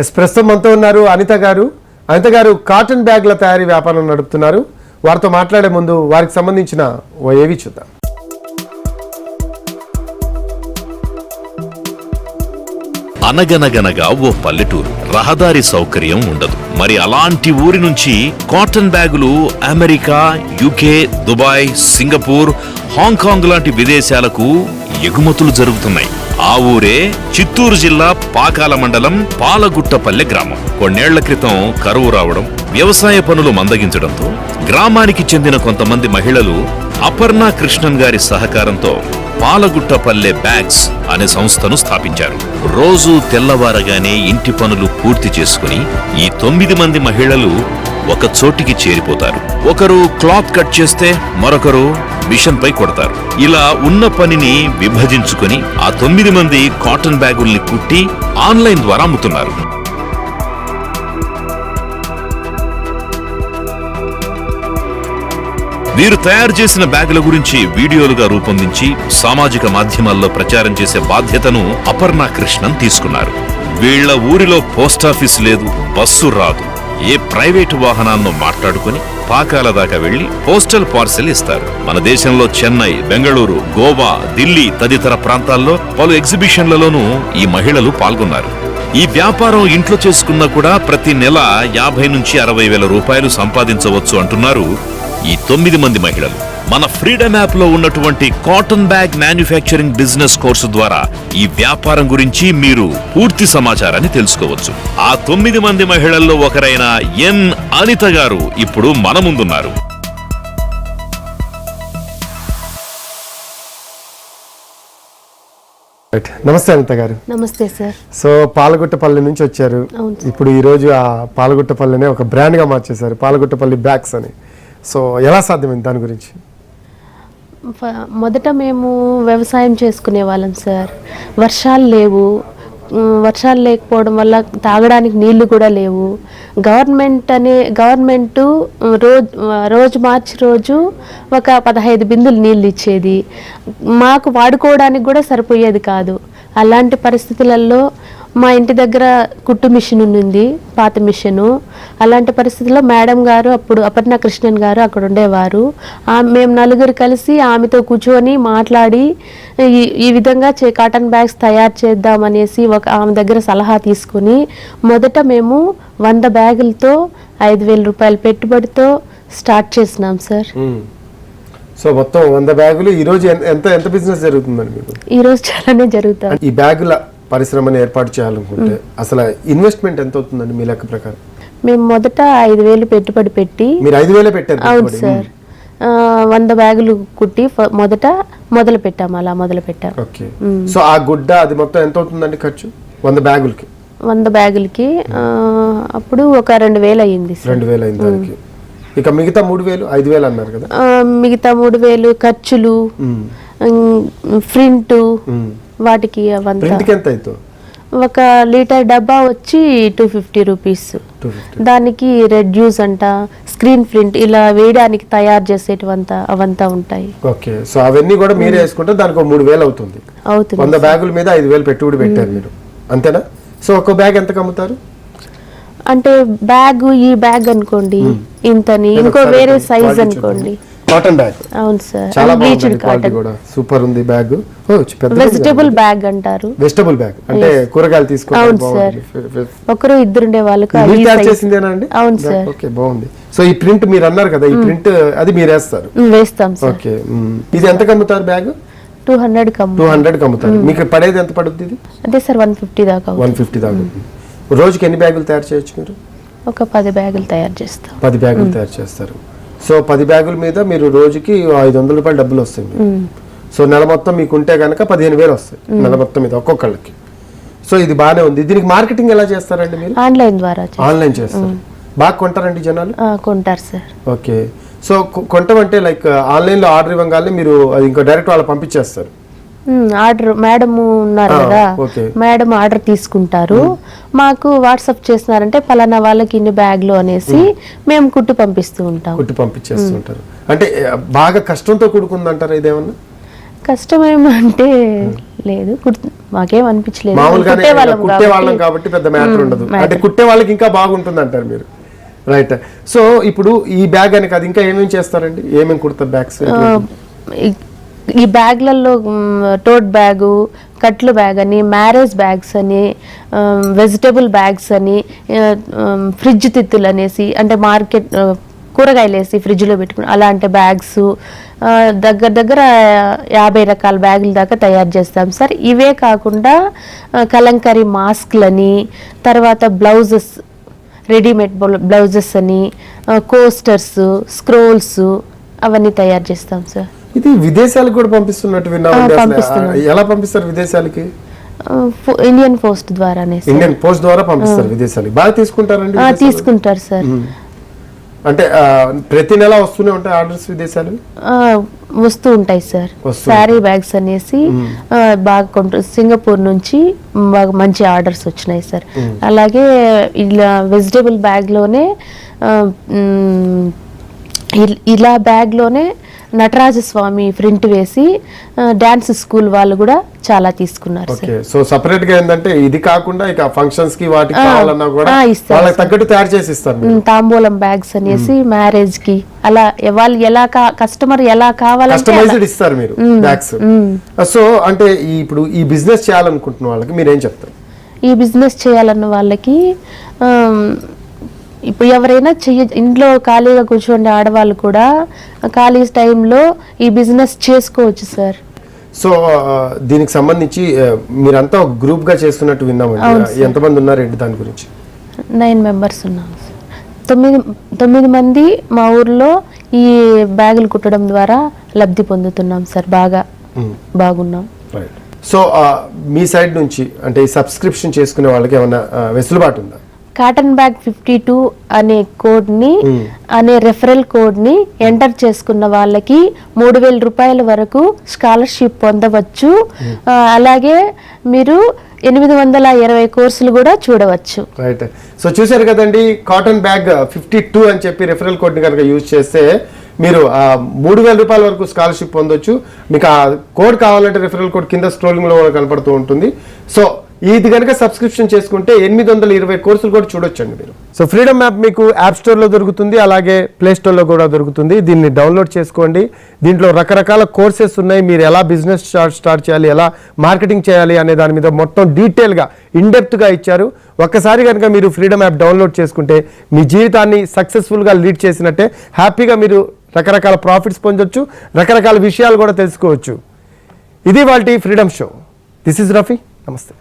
ప్రస్తుతం మనతో ఉన్నారు అనిత గారు. అనిత గారు కాటన్ బ్యాగ్ల తయారీ వ్యాపారం నడుపుతున్నారు. వారితో మాట్లాడే ముందు వారికి సంబంధించిన ఏవి చూద్దాం. అనగనగనగా ఓ పల్లెటూరు, రహదారి సౌకర్యం ఉండదు. మరి అలాంటి ఊరి నుంచి కాటన్ బ్యాగులు America, UK, Dubai, Singapore, Hong Kong లాంటి విదేశాలకు ఎగుమతులు జరుగుతున్నాయి. ఆ ఊరే చిత్తూరు జిల్లా పాకాల మండలం పాలగుట్టపల్లె గ్రామం. కొన్నేళ్ల క్రితం కరువు రావడం, వ్యవసాయ పనులు మందగించడంతో గ్రామానికి చెందిన కొంతమంది మహిళలు అపర్ణ కృష్ణన్ గారి సహకారంతో పాలగుట్టపల్లె బ్యాగ్స్ అనే సంస్థను స్థాపించారు. రోజు తెల్లవారగానే ఇంటి పనులు పూర్తి చేసుకుని ఈ 9 మంది మహిళలు ఒక చోటికి చేరిపోతారు. ఒకరు క్లాత్ కట్ చేస్తే మరొకరు మిషన్ పై కొడతారు. ఇలా ఉన్న పనిని విభజించుకుని ఆ 9 మంది కాటన్ బ్యాగుల్ని కుట్టి ఆన్లైన్ ద్వారా అమ్ముతున్నారు. వీరు తయారు చేసిన బ్యాగుల గురించి వీడియోలుగా రూపొందించి సామాజిక మాధ్యమాల్లో ప్రచారం చేసే బాధ్యతను అపర్ణ కృష్ణన్ తీసుకున్నారు. వీళ్ల ఊరిలో పోస్టాఫీస్ లేదు, బస్సు రాదు. ఏ ప్రైవేటు వాహనాలను మాట్లాడుకుని పాకాల దాకా వెళ్లి పోస్టల్ పార్సెల్ ఇస్తారు. మన దేశంలో చెన్నై, బెంగళూరు, గోవా, ఢిల్లీ తదితర ప్రాంతాల్లో పలు ఎగ్జిబిషన్లలోనూ ఈ మహిళలు పాల్గొన్నారు. ఈ వ్యాపారం ఇంట్లో చేసుకున్నా కూడా ప్రతి నెల 50 నుంచి 60 వేల రూపాయలు సంపాదించవచ్చు అంటున్నారు ఈ 9 మంది మహిళలు. మన ఫ్రీడమ్ యాప్ లో ఉన్నటువంటి cotton bag manufacturing business course ద్వారా ఈ వ్యాపారం గురించి మీరు పూర్తి సమాచారాన్ని తెలుసుకోవచ్చు. ఆ 9 మంది మహిళల్లో ఒకరైన ఎన్ అనిత గారు ఇప్పుడు మన ముందున్నారు. నమస్తే అనిత గారు. నమస్తే సార్. సో పాలగుట్టపల్లి నుంచి వచ్చారు. ఇప్పుడు ఈ రోజు ఆ పాలగుట్టపల్లినే ఒక బ్రాండ్ గా మార్చేశారు, పాలగుట్టపల్లి బ్యాగ్స్ అని. సో ఎలా సాధ్యమైంది దాని గురించి? మొదట మేము వ్యవసాయం చేసుకునే వాళ్ళం సార్. వర్షాలు లేవు, వర్షాలు లేకపోవడం వల్ల తాగడానికి నీళ్లు కూడా లేవు. గవర్నమెంట్ రోజు మార్చి రోజు ఒక 15 బిందులు నీళ్ళు ఇచ్చేది. మాకు వాడుకోవడానికి కూడా సరిపోయేది కాదు. అలాంటి పరిస్థితులలో మా ఇంటి దగ్గర కుట్టు మిషన్ ఉంది, పాత మిషను. అలాంటి పరిస్థితుల్లో మేడం గారు, అప్పుడు అపర్ణ కృష్ణన్ గారు అక్కడ ఉండేవారు. మేము నలుగురు కలిసి ఆమెతో కూర్చొని మాట్లాడి ఈ విధంగా కాటన్ బ్యాగ్స్ తయారు చేద్దామనేసి ఆమె దగ్గర సలహా తీసుకుని మొదట మేము 100 బ్యాగులతో 5,000 రూపాయల పెట్టుబడితో స్టార్ట్ చేసినాం సార్. సో మొత్తం 100 బ్యాగులు. ఈ రోజు ఎంత బిజినెస్ జరుగుతుందండి మీకు? ఈ రోజు చాలానే జరుగుతుంది. ఈ బ్యాగుల పరిశ్రమను ఏర్పాటు చేయాలనుకుంటే అసలు ఇన్వెస్ట్మెంట్ ఎంత అవుతుందండి మీ లెక్క ప్రకారం? మేము మొదట 5,000 పెట్టుబడి పెట్టి. మీరు 5,000 పెట్టారు? అవును సార్. 100 బ్యాగులు కుట్టి మొదలు పెట్టాం. అలా మొదలు పెట్టాం. ఓకే. సో ఆ గుడ్డ అది మొత్తం ఎంత అవుతుందండి ఖర్చు 100 బ్యాగులకి? 100 బ్యాగులకి అప్పుడు ఒక 2,000 అయ్యింది. 2,000 అయింది దానికి. ఇక మిగతా 3,000, 5,000 అన్నారు కదా? మిగతా 3,000 ఖర్చులు, ప్రింట్, వాటికి ఎంత అవుతుంది? ఒక లీటర్ డబ్బా వచ్చి 250 రూపీస్. దానికి రెడ్ జ్యూస్ అంట, స్క్రీన్ ప్రింట్ ఇలా వేయడానికి తయారు చేసేటివంతా అవంతా ఉంటాయి. ఓకే. సో అవన్నీ కూడా మీరే వేసుకుంటే దానికి 3,000 అవుతుంది. 100 బ్యాగుల మీద 5,000 పెట్టుబడి పెట్టారు మీరు, అంతేనా? సో ఒక బ్యాగ్ ఎంత అమ్ముతారు అంటే? ఈ బ్యాగ్ అనుకోండి ఇంతని, ఇంకో వేరే సైజ్ అనుకోండి. Cotton bag. అవును సార్. చాలా బాగుంది, క్వాలిటీ కూడా సూపర్ ఉంది బ్యాగ్. వెజిటబుల్ బ్యాగ్ అంటారు. వెజిటబుల్ బ్యాగ్ అంటే కూరగాయలు తీసుకోవడం. అవును సార్. ఒకరు ఇద్దరు ఉండే వాళ్ళకి. చేసిందేనా అండి? అవును సార్. ఓకే, బాగుంది. సో ఈ ప్రింట్ మీరు అన్నారు కదా, ఈ ప్రింట్ అది మీరు వేస్తారు? వేస్తాం సార్. ఓకే. ఇది ఎంత కమ్ముతారు బ్యాగ్? 200 కమ్ముతారు. మీకు పడేది ఎంత పడుతుంది ఇది? అదే సార్ 150 దాకా. 150 దాకా. రోజుకి ఎన్ని బ్యాగులు తయారు చేయొచ్చు మీరు? ఒక 10 బ్యాగులు తయారు చేస్తాం. 10 బ్యాగులు తయారు చేస్తారు. సో 10 బ్యాగుల మీద మీరు రోజుకి 500 రూపాయలు డబ్బులు వస్తాయి. సో నెల మొత్తం మీకు ఉంటే కనుక 15,000 వస్తాయి నెల మొత్తం మీద ఒక్కొక్కళ్ళకి. సో ఇది బాగానే ఉంది. దీనికి మార్కెటింగ్ ఎలా చేస్తారండి మీరు? ఆన్లైన్ ద్వారా. ఆన్లైన్ చేస్తారు. బాగా కొంటారండి జనాలు? కొంటారు సార్. ఓకే. సో కొంటామంటే లైక్ ఆన్లైన్ లో ఆర్డర్ ఇవ్వగానే మీరు ఇంకా డైరెక్ట్ వాళ్ళు పంపించేస్తారు? ఆర్డర్ మేడం ఉన్నారు కదా, మేడం ఆర్డర్ తీసుకుంటారు. మాకు వాట్సాప్ చేస్తున్నారంటే పలానా వాళ్ళకి ఇన్ని బ్యాగ్లు అనేసి మేము కుట్టు పంపిస్తూ ఉంటాం. కుట్టు పంపించేస్తుంటారు. అంటే బాగా కష్టంతో కూడుకుందంటారా ఇదేమన్నా? కష్టమేమంటే లేదు, మాకేం అనిపించలేదు. మామూలుగానే కుట్టేవాళ్ళం కుట్టే వాళ్ళం కాబట్టి పెద్ద మ్యాటర్ ఉండదు. అంటే కుట్టే వాళ్ళకి ఇంకా బాగుంటుంది అంటారు మీరు, రైట్? సో ఇప్పుడు ఈ బ్యాగ్ అని కాదు, ఇంకా ఏమేమి చేస్తారండి, ఏమేమి కుడతారు బ్యాగ్స్? ఈ బ్యాగ్లలో టోట్ బ్యాగు, కట్లు బ్యాగ్ అని, మ్యారేజ్ బ్యాగ్స్ అని, వెజిటబుల్ బ్యాగ్స్ అని, ఫ్రిడ్జ్ తిత్తులు అనేసి, అంటే మార్కెట్ కూరగాయలు వేసి ఫ్రిడ్జ్లో పెట్టుకుని అలాంటి బ్యాగ్స్ దగ్గర 50 రకాల బ్యాగుల దాకా తయారు చేస్తాం సార్. ఇవే కాకుండా కలంకరీ మాస్క్లని, తర్వాత బ్లౌజెస్, రెడీమేడ్ బ్లౌజెస్ అని, కోస్టర్స్, స్క్రోల్స్ అవన్నీ తయారు చేస్తాం సార్. ఇది విదేశాలకు కూడా పంపిస్తున్నట్టు విన్నామండి. ఎలా పంపిస్తారు విదేశాలకి? ఇండియన్ పోస్ట్ ద్వారానే. ఇండియన్ పోస్ట్ ద్వారా పంపిస్తారు విదేశాలకి. బాగా తీసుకుంటారండి? తీసుకుంటారు సార్. అంటే ప్రతి నెల వస్తూనే ఉంటాయి ఆర్డర్స్ విదేశాలు? వస్తూ ఉంటాయి సార్. శారీ బ్యాగ్స్ అనేసి బాగా సింగపూర్ నుంచి బాగా మంచి ఆర్డర్స్ వచ్చినాయి సార్. అలాగే ఇలా వెజిటేబుల్ బ్యాగ్లోనే ఇలా బ్యాగ్లోనే నటరాజస్వామి ప్రింట్ వేసి డాన్స్ స్కూల్ వాళ్ళు కూడా చాలా తీసుకున్నారు. సో సపరేట్ గా ఏంటంటే ఇది కాకుండా ఇక ఫంక్షన్స్ కి వాటికి కావాలన్నా కూడా వాళ్ళకి తగ్గట్టు తయారు చేసి ఇస్తారు. తాంబూలం బ్యాగ్స్ అనేసి మ్యారేజ్ కి అలా వాళ్ళు ఎలా కస్టమర్ ఎలా కావాలంటే కస్టమైజ్డ్ ఇస్తారు మీరు బ్యాగ్స్. సో అంటే ఇప్పుడు ఈ బిజినెస్ చేయాలనుకుంటున్న వాళ్ళకి మీరేం చెప్తారు? ఈ బిజినెస్ చేయాలన్న వాళ్ళకి ఇప్పుడు ఎవరైనా ఇంట్లో ఖాళీగా కూర్చోండి ఆడవాళ్ళు కూడా ఖాళీ టైంలో ఈ బిజినెస్ చేసుకోవచ్చు సార్. సో దీనికి సంబంధించి మీరంతా ఒక గ్రూప్ గా చేస్తున్నట్టు విన్నామండి. ఎంతమంది ఉన్నారండి దాని గురించి? 9 మెంబర్స్ ఉన్నాం సార్. 9 మంది మా ఊర్లో ఈ బ్యాగులు కుట్టడం ద్వారా లబ్ధి పొందుతున్నాం సార్. బాగున్నాం. సో మీ సైడ్ నుంచి అంటే ఈ సబ్స్క్రిప్షన్ చేసుకునే వాళ్ళకి ఏమైనా వెసులుబాటు ఉందా? కాటన్ బ్యాగ్ 52 అనే కోడ్ని అనే రెఫరల్ కోడ్ని ఎంటర్ చేసుకున్న వాళ్ళకి 3,000 రూపాయల వరకు స్కాలర్షిప్ పొందవచ్చు. అలాగే మీరు 820 కోర్సులు కూడా చూడవచ్చు. రైట్. సో చూశారు కదండి, కాటన్ బ్యాగ్ 52 అని చెప్పి రెఫరల్ కోడ్ని కనుక యూజ్ చేస్తే మీరు 3,000 రూపాయల వరకు స్కాలర్షిప్ పొందొచ్చు. మీకు ఆ కోడ్ కావాలంటే రెఫరల్ కోడ్ కింద స్క్రోలింగ్ లో కనపడుతూ ఉంటుంది. సో ఇది కనుక సబ్స్క్రిప్షన్ చేసుకుంటే 820 కోర్సులు కూడా చూడొచ్చండి మీరు. సో ఫ్రీడమ్ యాప్ మీకు యాప్ స్టోర్లో దొరుకుతుంది, అలాగే ప్లే స్టోర్లో కూడా దొరుకుతుంది. దీన్ని డౌన్లోడ్ చేసుకోండి. దీంట్లో రకరకాల కోర్సెస్ ఉన్నాయి. మీరు ఎలా బిజినెస్ స్టార్ట్ చేయాలి, ఎలా మార్కెటింగ్ చేయాలి అనే దాని మీద మొత్తం డీటెయిల్గా ఇన్డెప్త్గా ఇచ్చారు. ఒక్కసారి కనుక మీరు ఫ్రీడమ్ యాప్ డౌన్లోడ్ చేసుకుంటే మీ జీవితాన్ని సక్సెస్ఫుల్గా లీడ్ చేసినట్టే. హ్యాపీగా మీరు రకరకాల ప్రాఫిట్స్ పొందొచ్చు, రకరకాల విషయాలు కూడా తెలుసుకోవచ్చు. ఇది వాళ్ళ freedom show. This is Rafi. నమస్తే.